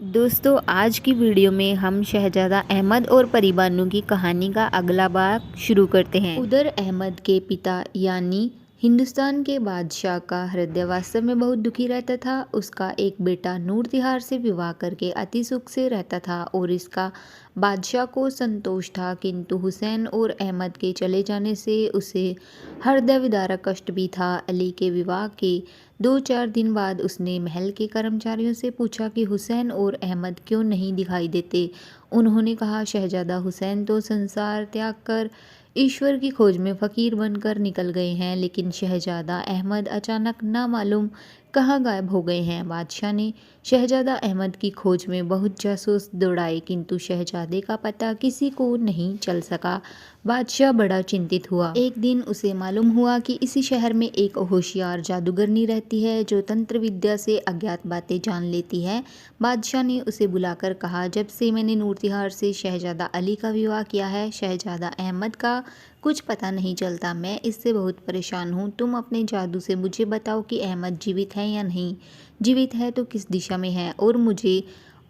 दोस्तों आज की वीडियो में हम शहजादा अहमद और परी बानो की कहानी का अगला भाग शुरू करते हैं। उधर अहमद के पिता यानी हिंदुस्तान के बादशाह का हृदय वास्तव में बहुत दुखी रहता था। उसका एक बेटा नूरतिहार से विवाह करके अति सुख से रहता था और इसका बादशाह को संतोष था, किंतु हुसैन और अहमद के चले जाने से उसे हृदय विदारक कष्ट भी था। अली के विवाह के 2-4 दिन बाद उसने महल के कर्मचारियों से पूछा कि हुसैन और अहमद क्यों नहीं दिखाई देते। उन्होंने कहा, शहजादा हुसैन तो संसार त्याग कर ईश्वर की खोज में फ़कीर बनकर निकल गए हैं, लेकिन शहजादा अहमद अचानक ना मालूम कहाँ गायब हो गए हैं। बादशाह ने शहजादा अहमद की खोज में बहुत जासूस दौड़ाए, किंतु शहजादे का पता किसी को नहीं चल सका। बादशाह बड़ा चिंतित हुआ। एक दिन उसे मालूम हुआ कि इसी शहर में एक होशियार जादूगरनी रहती है जो तंत्र विद्या से अज्ञात बातें जान लेती है। बादशाह ने उसे बुलाकर कहा, जब से मैंने नूरतिहार से शहजादा अली का विवाह किया है, शहजादा अहमद का कुछ पता नहीं चलता। मैं इससे बहुत परेशान हूँ। तुम अपने जादू से मुझे बताओ कि अहमद जीवित है या नहीं। जीवित है तो किस दिशा में है और मुझे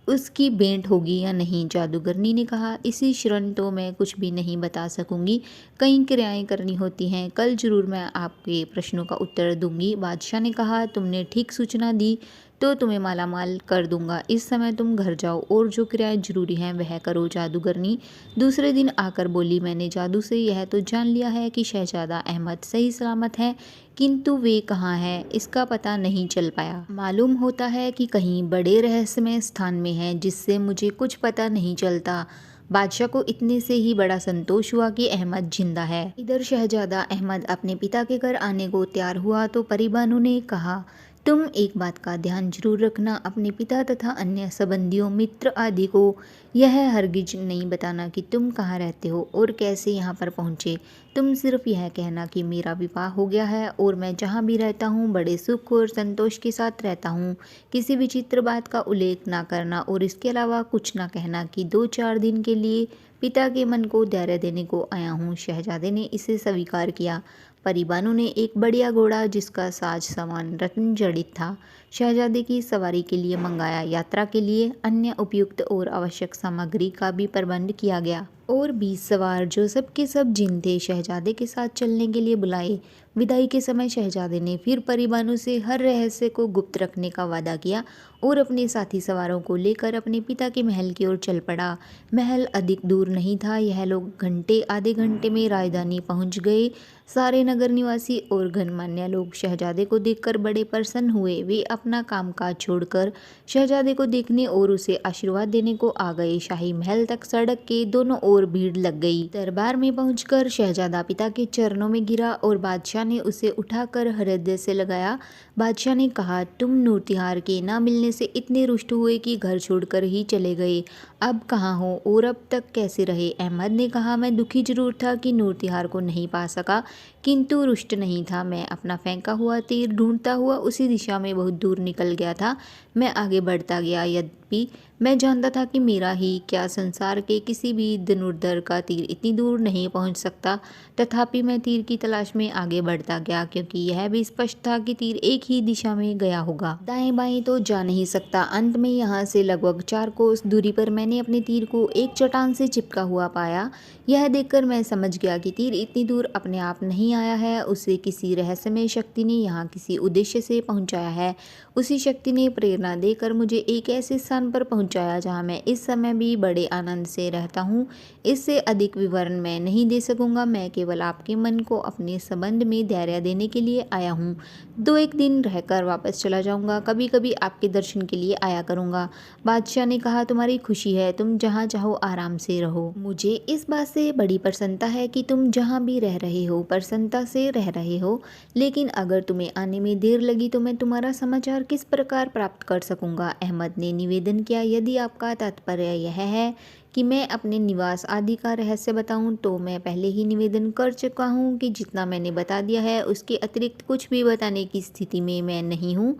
उसकी भेंट होगी या नहीं। जादूगरनी ने कहा, इसी क्षण तो मैं कुछ भी नहीं बता सकूंगी, कई क्रियाएं करनी होती हैं। कल जरूर मैं आपके प्रश्नों का उत्तर दूंगी। बादशाह ने कहा, तुमने ठीक सूचना दी तो तुम्हें मालामाल कर दूंगा। इस समय तुम घर जाओ और जो क्रियाएं जरूरी हैं वह करो। जादूगरनी दूसरे दिन आकर बोली, मैंने जादू से यह तो जान लिया है कि शहजादा अहमद सही सलामत है, किंतु वे कहाँ हैं इसका पता नहीं चल पाया। मालूम होता है कि कहीं बड़े रहस्यमय स्थान में है, जिससे मुझे कुछ पता नहीं चलता। बादशाह को इतने से ही बड़ा संतोष हुआ कि अहमद जिंदा है। इधर शहजादा अहमद अपने पिता के घर आने को तैयार हुआ तो परी बानो ने कहा, तुम एक बात का ध्यान जरूर रखना, अपने पिता तथा अन्य संबंधियों मित्र आदि को यह हरगिज नहीं बताना कि तुम कहाँ रहते हो और कैसे यहाँ पर पहुँचे। तुम सिर्फ यह कहना कि मेरा विवाह हो गया है और मैं जहाँ भी रहता हूँ बड़े सुख और संतोष के साथ रहता हूँ। किसी विचित्र बात का उल्लेख ना करना और इसके अलावा कुछ ना कहना कि 2-4 दिन के लिए पिता के मन को धैर्य देने को आया हूँ। शहजादे ने इसे स्वीकार किया। परी बानो ने एक बढ़िया घोड़ा जिसका साज सामान रत्न जड़ित था शहजादे की सवारी के लिए मंगाया। यात्रा के लिए अन्य उपयुक्त और आवश्यक सामग्री का भी प्रबंध किया गया और 20 सवार जो सब के सब जिन थे शहजादे के साथ चलने के लिए बुलाए। विदाई के समय शहजादे ने फिर परी बानो से हर रहस्य को गुप्त रखने का वादा किया और अपने साथी सवारों को लेकर अपने पिता के महल की ओर चल पड़ा। महल अधिक दूर नहीं था। यह लोग आधे घंटे में राजधानी पहुंच गए। सारे नगर निवासी और गणमान्य लोग शहजादे को देखकर बड़े प्रसन्न हुए। वे अपना कामकाज छोड़कर शहजादे को देखने और उसे आशीर्वाद देने को आ गए। शाही महल तक सड़क के दोनों ओर भीड़ लग गई। दरबार में पहुंचकर शहजादा पिता के चरणों में गिरा और बादशाह ने उसे उठाकर हृदय से लगाया। बादशाह ने कहा, तुम नूरतिहार के ना मिलने से इतने रुष्ट हुए कि घर छोड़कर ही चले गए। अब कहाँ हो और अब तक कैसे रहे। अहमद ने कहा, मैं दुखी जरूर था कि नूरतिहार को नहीं पा सका, किंतु रुष्ट नहीं था। मैं अपना फेंका हुआ तीर ढूंढता हुआ उसी दिशा में बहुत दूर निकल गया था। मैं आगे बढ़ता गया, यद्यपि मैं जानता था कि मेरा ही क्या संसार के किसी भी धनुर्धर का तीर इतनी दूर नहीं पहुंच सकता। तथापि मैं तीर की तलाश में आगे बढ़ता गया, क्योंकि यह भी स्पष्ट था कि तीर एक ही दिशा में गया होगा, दाएं बाएं तो जा नहीं सकता। अंत में यहाँ से लगभग 4 कोस दूरी पर मैंने अपने तीर को एक चट्टान से चिपका हुआ पाया। यह देखकर मैं समझ गया कि तीर इतनी दूर अपने आप नहीं आया है, उसे किसी रहस्यमय शक्ति ने यहाँ किसी उद्देश्य से पहुँचाया है। उसी शक्ति ने प्रेरणा देकर मुझे एक ऐसे स्थान पर पहुँचाया जहाँ मैं इस समय भी बड़े आनंद से रहता हूँ। इससे अधिक विवरण मैं नहीं दे सकूँगा। मैं केवल आपके मन को अपने संबंध में धैर्य देने के लिए आया हूँ। 2-1 दिन रहकर वापस चला जाऊँगा। कभी कभी आपके दर्शन के लिए आया करूँगा। बादशाह ने कहा, तुम्हारी खुशी है, तुम जहाँ चाहो आराम से रहो। मुझे इस बात से बड़ी प्रसन्नता है कि तुम जहाँ भी रह रहे हो प्रसन्नता से रह रहे हो, लेकिन अगर तुम्हें आने में देर लगी तो मैं तुम्हारा समाचार किस प्रकार प्राप्त कर सकूंगा। अहमद ने निवेदन किया, यदि आपका तात्पर्य यह है कि मैं अपने निवास आदि का रहस्य बताऊं, तो मैं पहले ही निवेदन कर चुका हूं कि जितना मैंने बता दिया है उसके अतिरिक्त कुछ भी बताने की स्थिति में मैं नहीं हूं।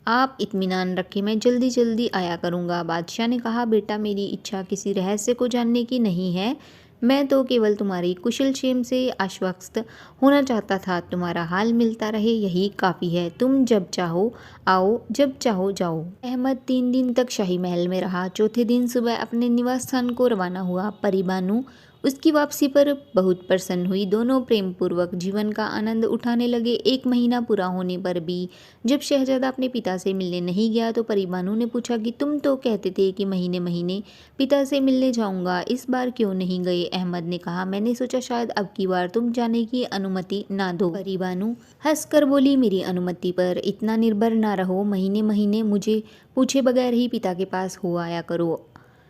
आप इत्मीनान रखें, मैं जल्दी जल्दी आया करूंगा। बादशाह ने कहा, बेटा मेरी इच्छा किसी रहस्य को जानने की नहीं है, मैं तो केवल तुम्हारी कुशलक्षेम से आश्वस्त होना चाहता था। तुम्हारा हाल मिलता रहे यही काफ़ी है। तुम जब चाहो आओ, जब चाहो जाओ। अहमद 3 दिन तक शाही महल में रहा। चौथे दिन सुबह अपने निवास स्थान को रवाना हुआ। परी-बानू उसकी वापसी पर बहुत प्रसन्न हुई। दोनों प्रेम पूर्वक जीवन का आनंद उठाने लगे। 1 महीना पूरा होने पर भी जब शहजादा अपने पिता से मिलने नहीं गया तो परी-बानू ने पूछा कि तुम तो कहते थे कि महीने महीने पिता से मिलने जाऊंगा, इस बार क्यों नहीं गए? अहमद ने कहा, मैंने सोचा शायद अब की बार तुम जाने की अनुमति ना दो। परी-बानू हंसकर बोली, मेरी अनुमति पर इतना निर्भर ना रहो। महीने महीने मुझे पूछे बगैर ही पिता के पास हो आया करो।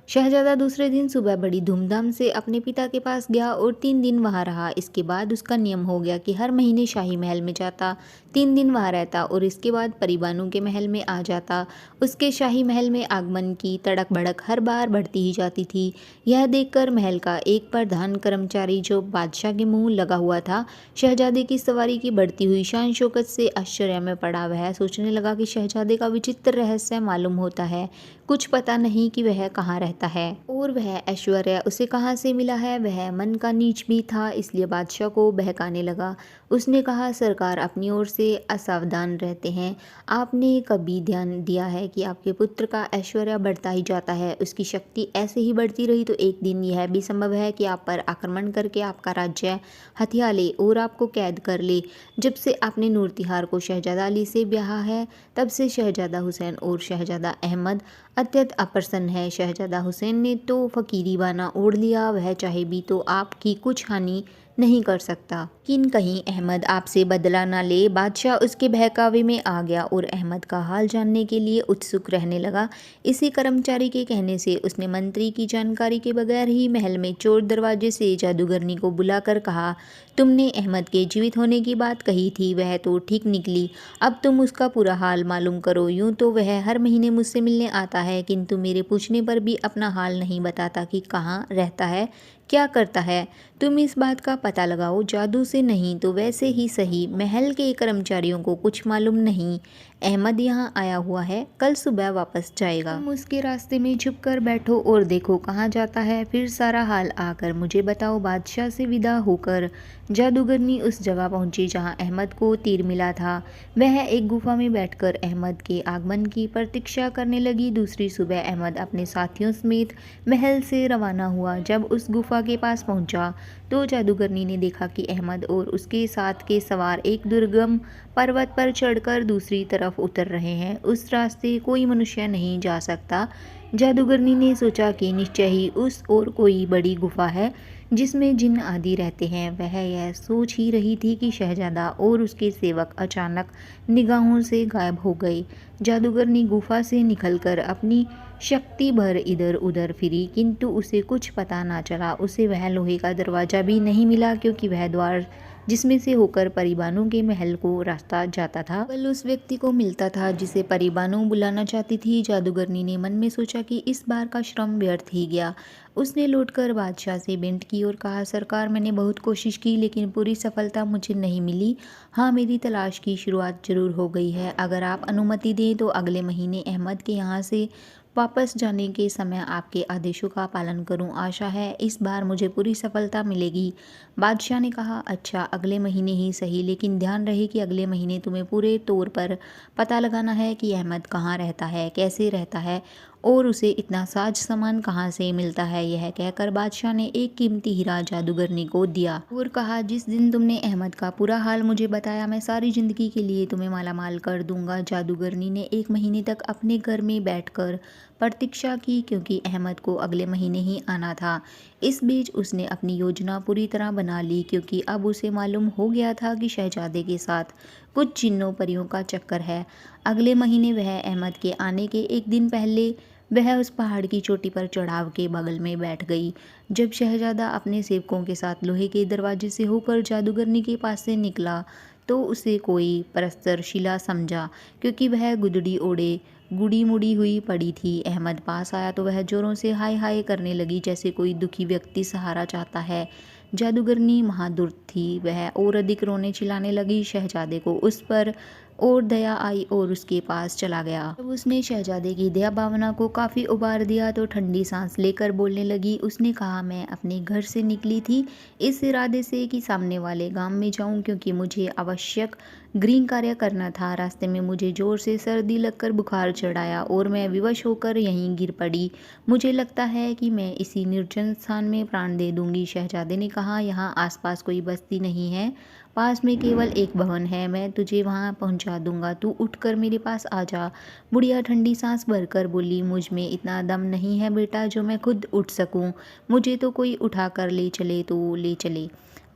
शहजादा दूसरे दिन सुबह बड़ी धूमधाम से अपने पिता के पास गया और 3 दिन वहाँ रहा। इसके बाद उसका नियम हो गया कि हर महीने शाही महल में जाता, 3 दिन वहाँ रहता और इसके बाद परी-बानू के महल में आ जाता। उसके शाही महल में आगमन की तड़क भड़क हर बार बढ़ती ही जाती थी। यह देखकर महल का एक प्रधान कर्मचारी जो बादशाह के मुंह लगा हुआ था, शहजादे की सवारी की बढ़ती हुई शान शौकत से आश्चर्य में पड़ा। वह सोचने लगा कि शहजादे का विचित्र रहस्य मालूम होता है। कुछ पता नहीं कि वह कहाँ रहता है और वह ऐश्वर्य उसे कहाँ से मिला है। वह मन का नीच भी था, इसलिए बादशाह को बहकाने लगा। उसने कहा, सरकार अपनी ओर से असावधान रहते हैं। आपने कभी ध्यान दिया है कि आपके पुत्र का ऐश्वर्य बढ़ता ही जाता है? उसकी शक्ति ऐसे ही बढ़ती रही तो एक दिन यह भी संभव है कि आप पर आक्रमण करके आपका राज्य हथिया ले और आपको कैद कर ले। जब से आपने नूरतिहार को शहजादा अली से ब्याहा है, तब से शहजादा हुसैन और शहजादा अहमद अत्यंत अप्रसन्न है। शहजादा हुसैन ने तो फकीरी बाना ओढ़ लिया, वह चाहे भी तो आपकी कुछ हानि नहीं कर सकता। किन कहीं अहमद आपसे बदला ना ले। बादशाह उसके बहकावे में आ गया और अहमद का हाल जानने के लिए उत्सुक रहने लगा। इसी कर्मचारी के कहने से उसने मंत्री की जानकारी के बगैर ही महल में चोर दरवाजे से जादूगरनी को बुलाकर कहा, तुमने अहमद के जीवित होने की बात कही थी, वह तो ठीक निकली। अब तुम उसका पूरा हाल मालूम करो। यूं तो वह हर महीने मुझसे मिलने आता है, किंतु मेरे पूछने पर भी अपना हाल नहीं बताता कि कहाँ रहता है, क्या करता है। तुम इस बात का पता लगाओ, जादू से नहीं तो वैसे ही सही। महल के कर्मचारियों को कुछ मालूम नहीं अहमद यहाँ आया हुआ है, कल सुबह वापस जाएगा। तुम उसके रास्ते में छुप कर बैठो और देखो कहाँ जाता है, फिर सारा हाल आकर मुझे बताओ। बादशाह से विदा होकर जादूगरनी उस जगह पहुंची जहाँ अहमद को तीर मिला था। वह एक गुफा में बैठकर अहमद के आगमन की प्रतीक्षा करने लगी। दूसरी सुबह अहमद अपने साथियों समेत महल से रवाना हुआ। जब उस गुफा के पास पहुंचा तो जादूगरनी ने देखा कि अहमद और उसके साथ के सवार एक दुर्गम पर्वत पर चढ़कर दूसरी तरफ उतर रहे हैं। उस रास्ते कोई मनुष्य नहीं जा सकता। जादूगरनी ने सोचा कि निश्चय ही उस और कोई बड़ी गुफा है जिसमें जिन्न आदि रहते हैं। वह यह सोच ही रही थी कि शहजादा और उसके सेवक अचानक निगाहों से गायब हो गए। जादूगरनी गुफा से निकलकर अपनी शक्ति भर इधर उधर फिरी, किंतु उसे कुछ पता ना चला। उसे वह लोहे का दरवाजा भी नहीं मिला, क्योंकि वह द्वार जिसमें से होकर परी-बानू के महल को रास्ता जाता था केवल उस व्यक्ति को मिलता था जिसे परी-बानू बुलाना चाहती थी। जादूगरनी ने मन में सोचा कि इस बार का श्रम व्यर्थ ही गया। उसने लौटकर बादशाह से भेंट की और कहा, सरकार, मैंने बहुत कोशिश की लेकिन पूरी सफलता मुझे नहीं मिली। हाँ, मेरी तलाश की शुरुआत जरूर हो गई है। अगर आप अनुमति दें तो अगले महीने अहमद के यहाँ से वापस जाने के समय आपके आदेशों का पालन करूं। आशा है इस बार मुझे पूरी सफलता मिलेगी। बादशाह ने कहा, अच्छा, अगले महीने ही सही, लेकिन ध्यान रहे कि अगले महीने तुम्हें पूरे तौर पर पता लगाना है कि अहमद कहाँ रहता है, कैसे रहता है और उसे इतना साज सामान कहाँ से मिलता है। यह कहकर बादशाह ने एक कीमती हीरा जादूगरनी को दिया और कहा, जिस दिन तुमने अहमद का पूरा हाल मुझे बताया, मैं सारी जिंदगी के लिए तुम्हें मालामाल कर दूंगा। जादूगरनी ने 1 महीने तक अपने घर में बैठकर प्रतीक्षा की, क्योंकि अहमद को अगले महीने ही आना था। इस बीच उसने अपनी योजना पूरी तरह बना ली, क्योंकि अब उसे मालूम हो गया था कि शहजादे के साथ कुछ जिन्नों परियों का चक्कर है। अगले महीने वह अहमद के आने के एक दिन पहले वह उस पहाड़ की चोटी पर चढ़ाव के बगल में बैठ गई। जब शहजादा अपने सेवकों के साथ लोहे के दरवाजे से होकर जादूगरनी के पास से निकला तो उसे कोई परस्तर शिला समझा, क्योंकि वह गुदड़ी ओढ़े गुड़ी मुड़ी हुई पड़ी थी। अहमद पास आया तो वह जोरों से हाय हाय करने लगी, जैसे कोई दुखी व्यक्ति सहारा चाहता है। जादूगरनी महादुर थी, वह और अधिक रोने चिल्लाने लगी। शहजादे को उस पर और दया आई और उसके पास चला गया। जब उसने शहजादे की दया भावना को काफ़ी उबार दिया तो ठंडी सांस लेकर बोलने लगी। उसने कहा, मैं अपने घर से निकली थी इस इरादे से कि सामने वाले गांव में जाऊं, क्योंकि मुझे आवश्यक गृह कार्य करना था। रास्ते में मुझे जोर से सर्दी लगकर बुखार चढ़ाया और मैं विवश होकर यहीं गिर पड़ी। मुझे लगता है कि मैं इसी निर्जन स्थान में प्राण दे दूंगी। शहजादे ने कहा, यहाँ आसपास कोई बस्ती नहीं है, पास में केवल एक भवन है, मैं तुझे वहां पहुंचा दूंगा, तू उठकर मेरे पास आ जा। बुढ़िया ठंडी सांस भरकर बोली, मुझ में इतना दम नहीं है बेटा जो मैं खुद उठ सकूं। मुझे तो कोई उठा कर ले चले तो ले चले।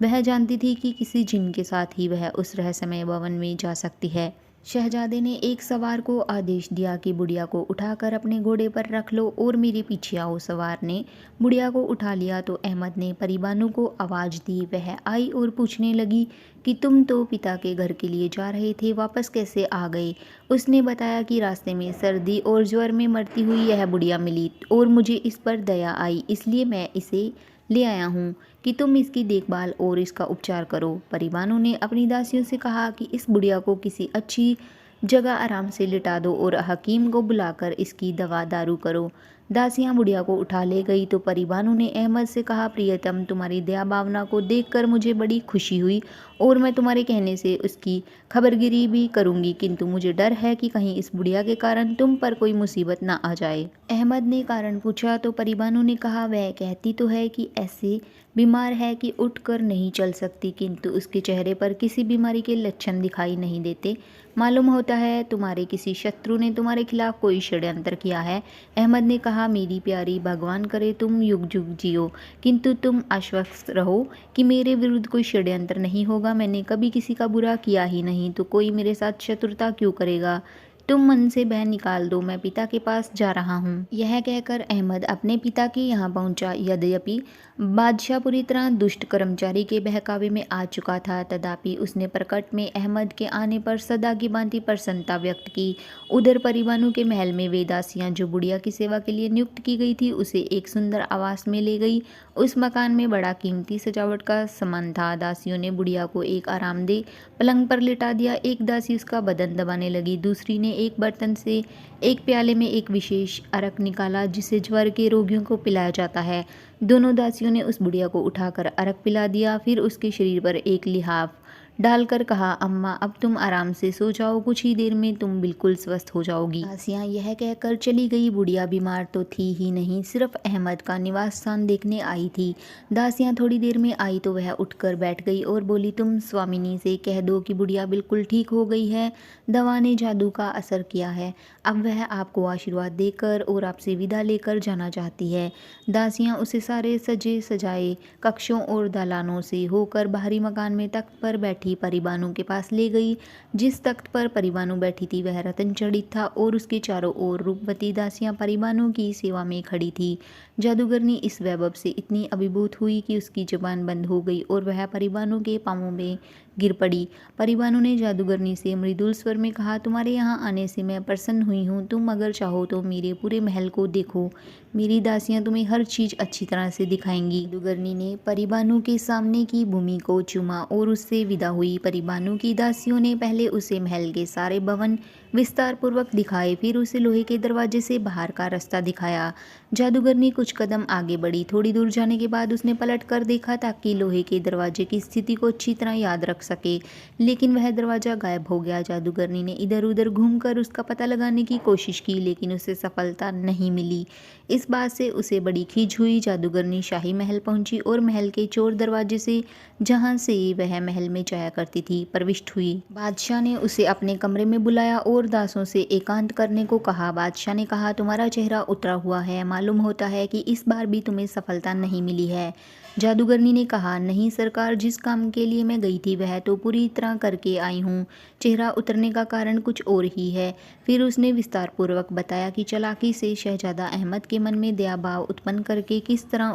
वह जानती थी कि किसी जिन के साथ ही वह उस रहस्यमय भवन में जा सकती है। शहजादे ने एक सवार को आदेश दिया कि बुढ़िया को उठाकर अपने घोड़े पर रख लो और मेरे पीछे आओ। सवार ने बुढ़िया को उठा लिया तो अहमद ने परीबानू को आवाज़ दी। वह आई और पूछने लगी कि तुम तो पिता के घर के लिए जा रहे थे, वापस कैसे आ गए? उसने बताया कि रास्ते में सर्दी और ज्वर में मरती हुई यह बुढ़िया मिली और मुझे इस पर दया आई, इसलिए मैं इसे ले आया हूँ कि तुम इसकी देखभाल और इसका उपचार करो। परीबानू ने अपनी दासियों से कहा कि इस बुढ़िया को किसी अच्छी जगह आराम से लिटा दो और हकीम को बुलाकर इसकी दवा दारू करो। दासियां बुढ़िया को उठा ले गई तो परीबानू ने अहमद से कहा, प्रियतम, तुम्हारी दया भावना को देखकर मुझे बड़ी खुशी हुई और मैं तुम्हारे कहने से उसकी खबरगिरी भी करूंगी, किंतु मुझे डर है कि कहीं इस बुढ़िया के कारण तुम पर कोई मुसीबत ना आ जाए। अहमद ने कारण पूछा तो परीबानू ने कहा, वह कहती तो है कि ऐसे बीमार है कि उठकर नहीं चल सकती, किंतु उसके चेहरे पर किसी बीमारी के लक्षण दिखाई नहीं देते। मालूम होता है तुम्हारे किसी शत्रु ने तुम्हारे खिलाफ कोई षड्यंत्र किया है। अहमद ने कहा, मेरी प्यारी, भगवान करे तुम युग युग जियो, किंतु तुम आश्वस्त रहो कि मेरे विरुद्ध कोई षड्यंत्र नहीं होगा। मैंने कभी किसी का बुरा किया ही नहीं, तो कोई मेरे साथ शत्रुता क्यों करेगा? तुम मन से बह निकाल दो, मैं पिता के पास जा रहा हूँ। यह कहकर अहमद अपने पिता के यहाँ पहुँचा। यद्यपि बादशाह पूरी तरह दुष्ट कर्मचारी के बहकावे में आ चुका था, तथापि उसने प्रकट में अहमद के आने पर सदा की भांति प्रसन्नता व्यक्त की। उधर परीबानू के महल में वे दासियाँ जो बुढ़िया की सेवा के लिए नियुक्त की गई थी उसे एक सुंदर आवास में ले गई। उस मकान में बड़ा कीमती सजावट का सामान था। दासियों ने बुढ़िया को एक आरामदेह पलंग पर लिटा दिया। एक दासी उसका बदन दबाने लगी, दूसरी ने एक बर्तन से एक प्याले में एक विशेष अरक निकाला जिसे ज्वर के रोगियों को पिलाया जाता है। दोनों दासियों ने उस बुढ़िया को उठाकर अरक पिला दिया, फिर उसके शरीर पर एक लिहाफ डालकर कहा, अम्मा अब तुम आराम से सो जाओ, कुछ ही देर में तुम बिल्कुल स्वस्थ हो जाओगी। दासियां यह कहकर चली गई। बुढ़िया बीमार तो थी ही नहीं, सिर्फ अहमद का निवास स्थान देखने आई थी। दासियां थोड़ी देर में आई तो वह उठकर बैठ गई और बोली, तुम स्वामिनी से कह दो कि बुढ़िया बिल्कुल ठीक हो गई है, दवा ने जादू का असर किया है। अब वह आपको आशीर्वाद देकर और आपसे विदा लेकर जाना चाहती है। दासियां उसे सारे सजे सजाए कक्षों और दालानों से होकर बाहरी मकान में तख्त पर बैठी परीबानू के पास ले गई। जिस तख्त पर परीबानू बैठी थी वह रतन जड़ित था और उसके चारों ओर रूपवती दासियां परीबानू की सेवा में खड़ी थी। जादूगरनी इस वैभव से इतनी अभिभूत हुई कि उसकी जुबान बंद हो गई और वह परीबानू के पांवों में गिर पड़ी। परीबानू ने जादूगरनी से मृदुल स्वर में कहा, तुम्हारे यहाँ आने से मैं प्रसन्न हुई हूँ, तुम अगर चाहो तो मेरे पूरे महल को देखो, मेरी दासियां तुम्हें हर चीज अच्छी तरह से दिखाएंगी। जादूगरनी ने परीबानू के सामने की भूमि को चूमा और उससे विदा हुई। परीबानू की दासियों ने पहले उसे महल के सारे भवन विस्तार पूर्वक दिखाए, फिर उसे लोहे के दरवाजे से बाहर का रास्ता दिखाया। जादूगरनी कुछ कदम आगे बढ़ी। थोड़ी दूर जाने के बाद उसने पलट कर देखा ताकि लोहे के दरवाजे की स्थिति को अच्छी तरह याद रख सके, लेकिन वह दरवाजा गायब हो गया। जादूगरनी ने इधर उधर घूमकर उसका पता लगाने की कोशिश की, लेकिन उसे सफलता नहीं मिली। इस बात से उसे बड़ी खींच हुई। जादूगरनी शाही महल पहुंची और महल के चोर दरवाजे से, जहां से वह महल में जाया करती थी, प्रविष्ट हुई। बादशाह ने उसे अपने कमरे में बुलाया और दासों से एकांत करने को कहा। बादशाह ने कहा, तुम्हारा चेहरा उतरा हुआ है, मालूम होता है कि इस बार भी तुम्हें सफलता नहीं मिली है। जादूगरनी ने कहा, नहीं सरकार, जिस काम के लिए मैं गई थी वह तो पूरी तरह करके आई हूँ, चेहरा उतरने का कारण कुछ और ही है। फिर उसने विस्तार पूर्वक बताया कि चालाकी से शहजादा अहमद के मन में दया भाव उत्पन्न करके किस तरह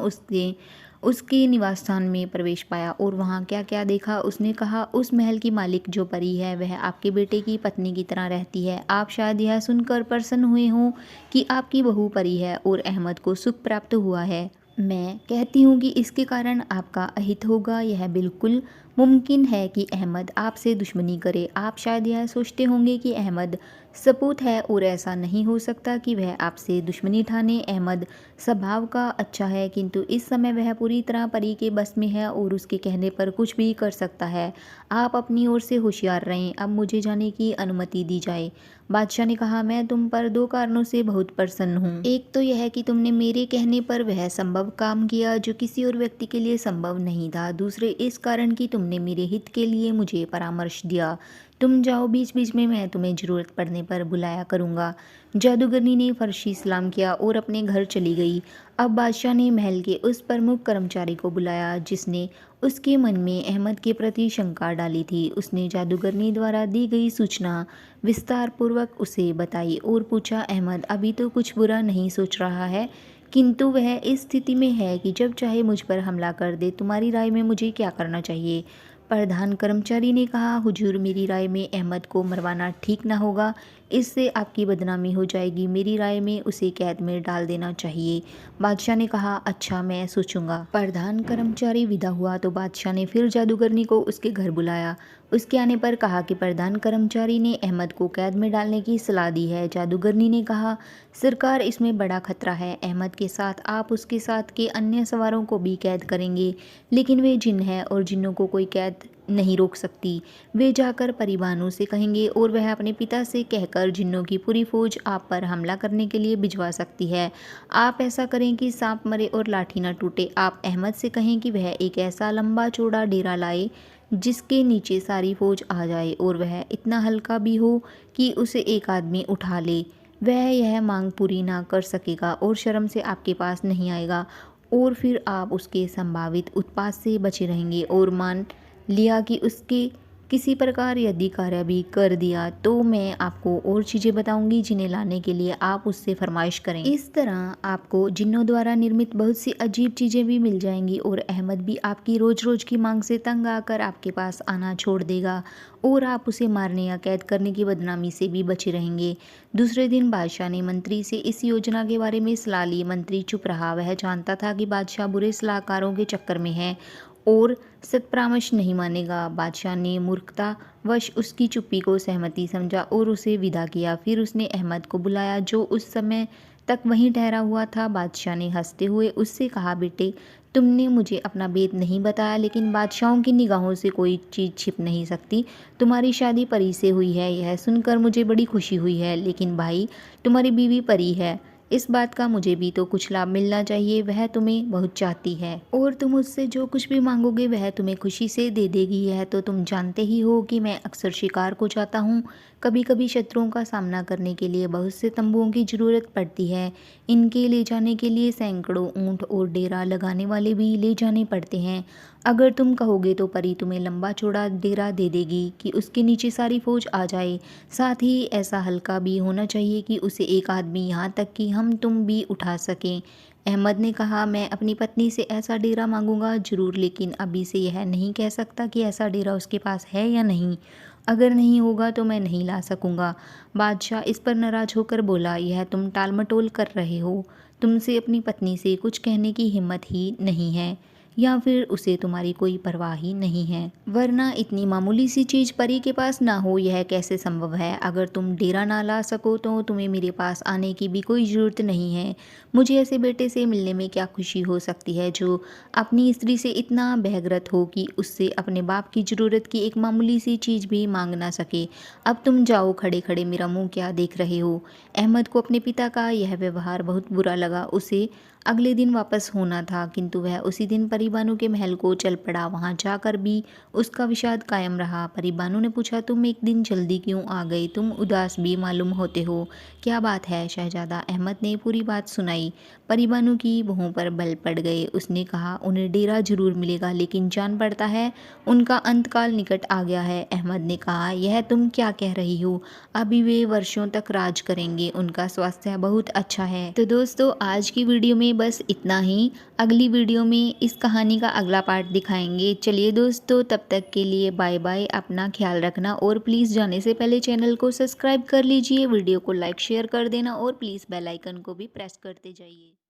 उसके निवास स्थान में प्रवेश पाया और वहाँ क्या क्या देखा। उसने कहा, उस महल की मालिक जो परी है वह आपके बेटे की पत्नी की तरह रहती है। आप शायद यह सुनकर प्रसन्न हुए हों कि आपकी बहू परी है और अहमद को सुख प्राप्त हुआ है। मैं कहती हूँ कि इसके कारण आपका अहित होगा। यह बिल्कुल मुमकिन है कि अहमद आपसे दुश्मनी करे। आप शायद यह सोचते होंगे कि अहमद सपूत है और ऐसा नहीं हो सकता कि वह आपसे दुश्मनी ठाने। अहमद स्वभाव का अच्छा है, किंतु इस समय वह पूरी तरह परी के बस में है और उसके कहने पर कुछ भी कर सकता है। आप अपनी ओर से होशियार रहें। अब मुझे जाने की अनुमति दी जाए। बादशाह ने कहा, मैं तुम पर दो कारणों से बहुत प्रसन्न हूँ। एक तो यह कि तुमने मेरे कहने पर वह संभव काम किया जो किसी और व्यक्ति के लिए संभव नहीं था। दूसरे इस कारण कि तुमने मेरे हित के लिए मुझे परामर्श दिया। तुम जाओ, बीच बीच में मैं तुम्हें ज़रूरत पड़ने पर बुलाया करूँगा। जादूगरनी ने फर्शी सलाम किया और अपने घर चली गई। अब बादशाह ने महल के उस प्रमुख कर्मचारी को बुलाया जिसने उसके मन में अहमद के प्रति शंका डाली थी। उसने जादूगरनी द्वारा दी गई सूचना विस्तार पूर्वक उसे बताई और पूछा, अहमद अभी तो कुछ बुरा नहीं सोच रहा है, किंतु वह इस स्थिति में है कि जब चाहे मुझ पर हमला कर दे। तुम्हारी राय में मुझे क्या करना चाहिए? प्रधान कर्मचारी ने कहा, हुजूर मेरी राय में अहमद को मरवाना ठीक ना होगा। इससे आपकी बदनामी हो जाएगी। मेरी राय में उसे कैद में डाल देना चाहिए। बादशाह ने कहा, अच्छा मैं सोचूंगा। प्रधान कर्मचारी विदा हुआ तो बादशाह ने फिर जादूगरनी को उसके घर बुलाया। उसके आने पर कहा कि प्रधान कर्मचारी ने अहमद को कैद में डालने की सलाह दी है। जादूगरनी ने कहा, सरकार इसमें बड़ा खतरा है। अहमद के साथ आप उसके साथ के अन्य सवारों को भी कैद करेंगे, लेकिन वे जिन है और जिन्नों को कोई कैद नहीं रोक सकती। वे जाकर परिवानों से कहेंगे और वह अपने पिता से कहकर जिन्नों की पूरी फौज आप पर हमला करने के लिए भिजवा सकती है। आप ऐसा करें कि सांप मरे और लाठी न टूटे। आप अहमद से कहें कि वह एक ऐसा लंबा चौड़ा डेरा लाए जिसके नीचे सारी फौज आ जाए और वह इतना हल्का भी हो कि उसे एक आदमी उठा ले। वह यह मांग पूरी ना कर सकेगा और शर्म से आपके पास नहीं आएगा और फिर आप उसके संभावित उत्पात से बचे रहेंगे। और मान लिया कि उसके किसी प्रकार यदि कार्य भी कर दिया तो मैं आपको और चीज़ें बताऊंगी जिन्हें लाने के लिए आप उससे फरमाइश करें। इस तरह आपको जिन्नों द्वारा निर्मित बहुत सी अजीब चीज़ें भी मिल जाएंगी और अहमद भी आपकी रोज़ रोज़ की मांग से तंग आकर आपके पास आना छोड़ देगा और आप उसे मारने या कैद करने की बदनामी से भी बचे रहेंगे। दूसरे दिन बादशाह ने मंत्री से इस योजना के बारे में सलाह ली। मंत्री चुप रहा। वह जानता था कि बादशाह बुरे सलाहकारों के चक्कर में है और सत्परामर्श नहीं मानेगा। बादशाह ने मूर्खता वश उसकी चुप्पी को सहमति समझा और उसे विदा किया। फिर उसने अहमद को बुलाया जो उस समय तक वहीं ठहरा हुआ था। बादशाह ने हंसते हुए उससे कहा, बेटे तुमने मुझे अपना भेद नहीं बताया, लेकिन बादशाहों की निगाहों से कोई चीज़ छिप नहीं सकती। तुम्हारी शादी परी से हुई है, यह सुनकर मुझे बड़ी खुशी हुई है, लेकिन भाई तुम्हारी बीवी परी है। इस बात का मुझे भी तो कुछ लाभ मिलना चाहिए। वह तुम्हें बहुत चाहती है और तुम उससे जो कुछ भी मांगोगे वह तुम्हें खुशी से दे देगी। यह तो तुम जानते ही हो कि मैं अक्सर शिकार को जाता हूँ। कभी कभी शत्रुओं का सामना करने के लिए बहुत से तंबुओं की ज़रूरत पड़ती है। इनके ले जाने के लिए सैकड़ों ऊँट और डेरा लगाने वाले भी ले जाने पड़ते हैं। अगर तुम कहोगे तो परी तुम्हें लंबा चौड़ा डेरा दे देगी कि उसके नीचे सारी फौज आ जाए। साथ ही ऐसा हल्का भी होना चाहिए कि उसे एक आदमी, यहाँ तक कि हम तुम भी उठा सकें। अहमद ने कहा, मैं अपनी पत्नी से ऐसा डेरा मांगूंगा जरूर, लेकिन अभी से यह नहीं कह सकता कि ऐसा डेरा उसके पास है या नहीं। अगर नहीं होगा तो मैं नहीं ला सकूंगा। बादशाह इस पर नाराज होकर बोला, यह तुम टालमटोल कर रहे हो। तुमसे अपनी पत्नी से कुछ कहने की हिम्मत ही नहीं है, या फिर उसे तुम्हारी कोई परवाह ही नहीं है। वरना इतनी मामूली सी चीज़ परी के पास ना हो, यह कैसे संभव है? अगर तुम डेरा ना ला सको तो तुम्हें मेरे पास आने की भी कोई ज़रूरत नहीं है। मुझे ऐसे बेटे से मिलने में क्या खुशी हो सकती है जो अपनी स्त्री से इतना बहग्रत हो कि उससे अपने बाप की ज़रूरत की एक मामूली सी चीज़ भी मांग ना सके। अब तुम जाओ, खड़े खड़े मेरा मुंह क्या देख रहे हो? अहमद को अपने पिता का यह व्यवहार बहुत बुरा लगा। उसे अगले दिन वापस होना था, किंतु वह उसी दिन परीबानु के महल को चल पड़ा। वहां जाकर भी उसका विषाद कायम रहा। परीबानु ने पूछा, तुम एक दिन जल्दी क्यों आ गए? तुम उदास भी मालूम होते हो, क्या बात है? शहजादा अहमद ने पूरी बात सुनाई। परीबानु की भौं पर बल पड़ गए। उसने कहा, उन्हें डेरा जरूर मिलेगा, लेकिन जान पड़ता है उनका अंतकाल निकट आ गया है। अहमद ने कहा, यह तुम क्या कह रही हो? अभी वे वर्षों तक राज करेंगे, उनका स्वास्थ्य बहुत अच्छा है। तो दोस्तों, आज की वीडियो में बस इतना ही। अगली वीडियो में इस कहानी का अगला पार्ट दिखाएंगे। चलिए दोस्तों, तब तक के लिए बाय बाय। अपना ख्याल रखना और प्लीज़ जाने से पहले चैनल को सब्सक्राइब कर लीजिए, वीडियो को लाइक शेयर कर देना और प्लीज़ बेल आइकन को भी प्रेस करते जाइए।